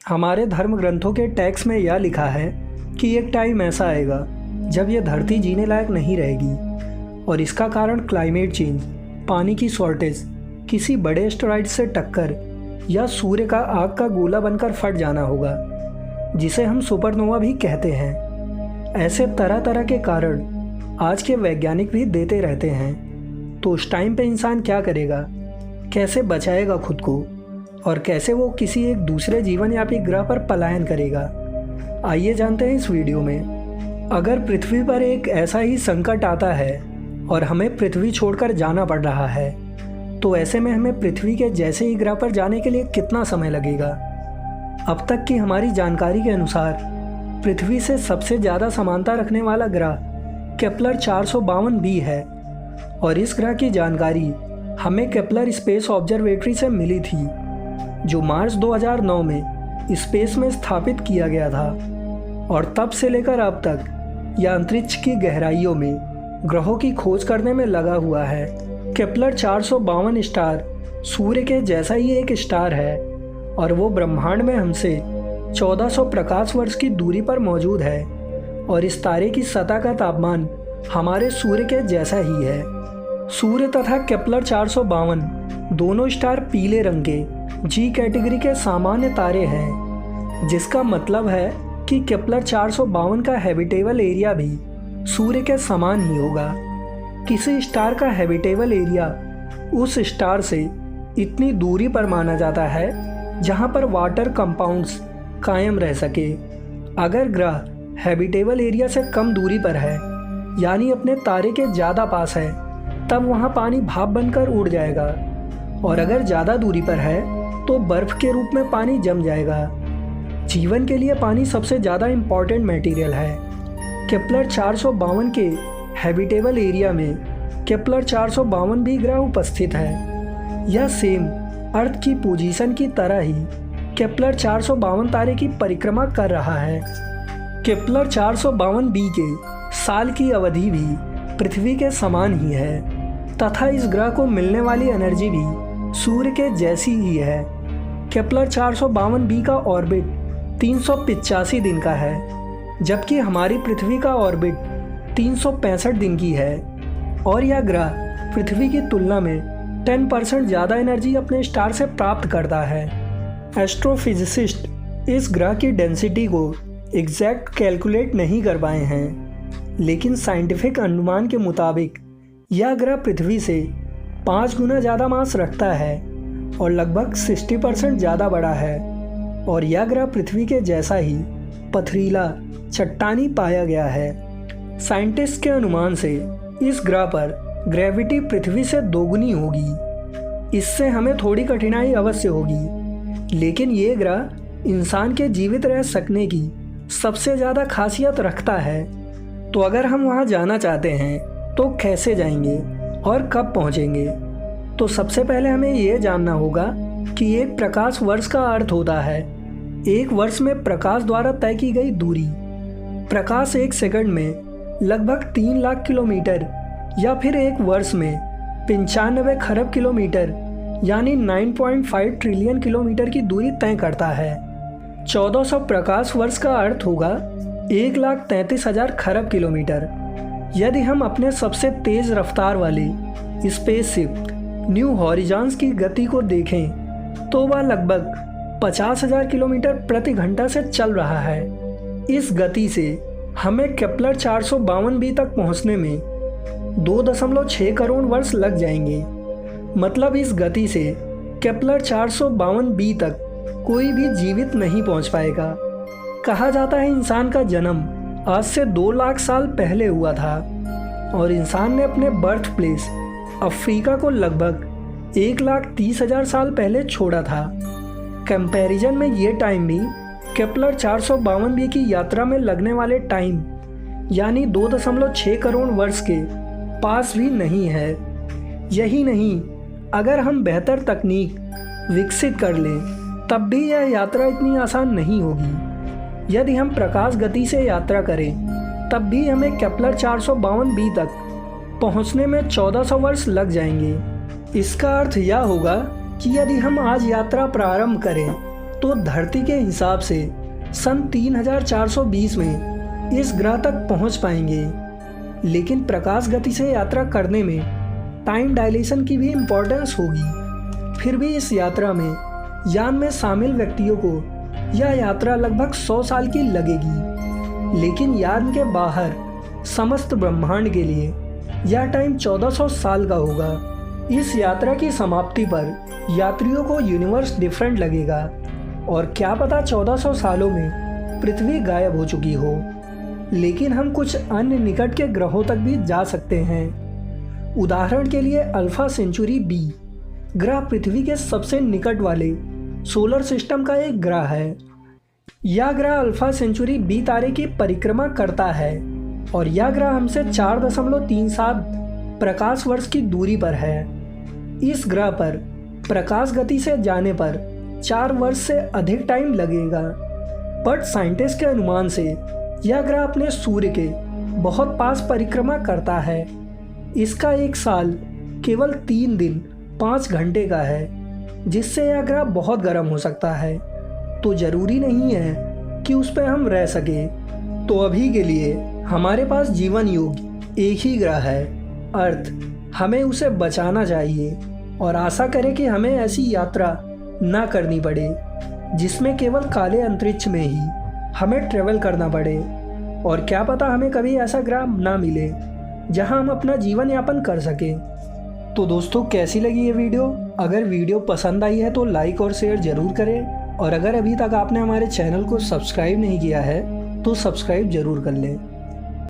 हमारे धर्म ग्रंथों के टेक्स्ट में यह लिखा है कि एक टाइम ऐसा आएगा जब यह धरती जीने लायक नहीं रहेगी और इसका कारण क्लाइमेट चेंज, पानी की शॉर्टेज, किसी बड़े एस्टेरॉयड से टक्कर या सूर्य का आग का गोला बनकर फट जाना होगा, जिसे हम सुपरनोवा भी कहते हैं। ऐसे तरह तरह के कारण आज के वैज्ञानिक भी देते रहते हैं। तो उस टाइम पे इंसान क्या करेगा, कैसे बचाएगा खुद को और कैसे वो किसी एक दूसरे जीवनयापी ग्रह पर पलायन करेगा, आइए जानते हैं इस वीडियो में। अगर पृथ्वी पर एक ऐसा ही संकट आता है और हमें पृथ्वी छोड़कर जाना पड़ रहा है, तो ऐसे में हमें पृथ्वी के जैसे ही ग्रह पर जाने के लिए कितना समय लगेगा। अब तक की हमारी जानकारी के अनुसार पृथ्वी से सबसे ज़्यादा समानता रखने वाला ग्रह केपलर 452b है और इस ग्रह की जानकारी हमें केपलर स्पेस ऑब्जर्वेटरी से मिली थी, जो मार्च 2009 में स्पेस में स्थापित किया गया था और तब से लेकर अब तक यह अंतरिक्ष की गहराइयों में ग्रहों की खोज करने में लगा हुआ है। केपलर 452 स्टार सूर्य के जैसा ही एक स्टार है और वो ब्रह्मांड में हमसे 1400 प्रकाश वर्ष की दूरी पर मौजूद है और इस तारे की सतह का तापमान हमारे सूर्य के जैसा ही है। सूर्य तथा केपलर 452 दोनों स्टार पीले रंग के जी कैटेगरी के सामान्य तारे हैं, जिसका मतलब है कि केपलर 452 का हैबिटेबल एरिया भी सूर्य के समान ही होगा। किसी स्टार का हैबिटेबल एरिया उस स्टार से इतनी दूरी पर माना जाता है जहां पर वाटर कंपाउंड्स कायम रह सके। अगर ग्रह हैबिटेबल एरिया से कम दूरी पर है, यानी अपने तारे के ज़्यादा पास है, तब वहां पानी भाप बनकर उड़ जाएगा और अगर ज़्यादा दूरी पर है तो बर्फ़ के रूप में पानी जम जाएगा। जीवन के लिए पानी सबसे ज़्यादा इम्पॉर्टेंट मटेरियल है। केपलर 452 के हैबिटेबल एरिया में केपलर 452 भी ग्रह उपस्थित है। यह सेम अर्थ की पोजीशन की तरह ही केपलर 452 तारे की परिक्रमा कर रहा है। केपलर 452b के साल की अवधि भी पृथ्वी के समान ही है तथा इस ग्रह को मिलने वाली एनर्जी भी सूर्य के जैसी ही है। केपलर 452b का ऑर्बिट 385 दिन का है, जबकि हमारी पृथ्वी का ऑर्बिट 365 दिन की है और यह ग्रह पृथ्वी की तुलना में 10% ज़्यादा एनर्जी अपने स्टार से प्राप्त करता है। एस्ट्रोफिजिसिस्ट इस ग्रह की डेंसिटी को एग्जैक्ट कैलकुलेट नहीं कर पाए हैं, लेकिन साइंटिफिक अनुमान के मुताबिक यह ग्रह पृथ्वी से 5 गुना ज़्यादा मास रखता है और लगभग 60% ज़्यादा बड़ा है और यह ग्रह पृथ्वी के जैसा ही पथरीला चट्टानी पाया गया है। साइंटिस्ट के अनुमान से इस ग्रह पर ग्रेविटी पृथ्वी से दोगुनी होगी। इससे हमें थोड़ी कठिनाई अवश्य होगी, लेकिन ये ग्रह इंसान के जीवित रह सकने की सबसे ज़्यादा खासियत रखता है। तो अगर हम वहाँ जाना चाहते हैं तो कैसे जाएंगे और कब पहुँचेंगे? तो सबसे पहले हमें ये जानना होगा कि एक प्रकाश वर्ष का अर्थ होता है एक वर्ष में प्रकाश द्वारा तय की गई दूरी। प्रकाश एक सेकंड में लगभग 3 लाख किलोमीटर या फिर एक वर्ष में 95 खरब किलोमीटर यानी 9.5 ट्रिलियन किलोमीटर की दूरी तय करता है। 1400 प्रकाश वर्ष का अर्थ होगा 1,33,000 खरब किलोमीटर। यदि हम अपने सबसे तेज रफ्तार वाले स्पेसशिप न्यू हॉरिजॉन्स की गति को देखें तो वह लगभग 50,000 किलोमीटर प्रति घंटा से चल रहा है। इस गति से हमें केपलर 452b तक पहुंचने में 2.6 करोड़ वर्ष लग जाएंगे। मतलब इस गति से केपलर 452b तक कोई भी जीवित नहीं पहुंच पाएगा। कहा जाता है इंसान का जन्म आज से 2 लाख साल पहले हुआ था और इंसान ने अपने बर्थ प्लेस अफ्रीका को लगभग 1,30,000 साल पहले छोड़ा था। कंपैरिजन में ये टाइम भी केपलर 452b की यात्रा में लगने वाले टाइम यानी 2.6 करोड़ वर्ष के पास भी नहीं है। यही नहीं, अगर हम बेहतर तकनीक विकसित कर लें तब भी यह यात्रा इतनी आसान नहीं होगी। यदि हम प्रकाश गति से यात्रा करें तब भी हमें केपलर 452b तक पहुंचने में 1400 वर्ष लग जाएंगे। इसका अर्थ यह होगा कि यदि हम आज यात्रा प्रारंभ करें तो तो धरती के हिसाब से सन 3420 में इस ग्रह तक पहुंच पाएंगे। लेकिन प्रकाश गति से यात्रा करने में टाइम डायलेशन की भी इम्पोर्टेंस होगी। फिर भी इस यात्रा में यान में शामिल व्यक्तियों को यह यात्रा लगभग 100 साल की लगेगी। लेकिन यान के बाहर समस्त ब्रह्मांड के लिए यह टाइम 1400 साल का होगा। इस यात्रा की समाप्ति पर यात्रियों को यूनिवर्स डिफरेंट लगेगा और क्या पता 1400 सालों में पृथ्वी गायब हो चुकी हो। लेकिन हम कुछ अन्य निकट के ग्रहों तक भी जा सकते हैं। उदाहरण के लिए अल्फा सेंचुरी बी ग्रह पृथ्वी के सबसे निकट वाले सोलर सिस्टम का एक ग्रह है। यह ग्रह अल्फा सेंचुरी बी तारे की परिक्रमा करता है और यह ग्रह हमसे 4.37 प्रकाश वर्ष की दूरी पर है। इस ग्रह पर प्रकाश गति से जाने पर 4 वर्ष से अधिक टाइम लगेगा। बट साइंटिस्ट के अनुमान से यह ग्रह अपने सूर्य के बहुत पास परिक्रमा करता है। इसका एक साल केवल 3 दिन 5 घंटे का है, जिससे यह ग्रह बहुत गर्म हो सकता है। तो ज़रूरी नहीं है कि उस पर हम रह सके। तो अभी के लिए हमारे पास जीवन योग्य एक ही ग्रह है, अर्थ। हमें उसे बचाना चाहिए और आशा करें कि हमें ऐसी यात्रा ना करनी पड़े जिसमें केवल काले अंतरिक्ष में ही हमें ट्रेवल करना पड़े। और क्या पता हमें कभी ऐसा ग्रह ना मिले जहां हम अपना जीवन यापन कर सकें। तो दोस्तों, कैसी लगी ये वीडियो? अगर वीडियो पसंद आई है तो लाइक और शेयर ज़रूर करें और अगर अभी तक आपने हमारे चैनल को सब्सक्राइब नहीं किया है तो सब्सक्राइब ज़रूर कर लें।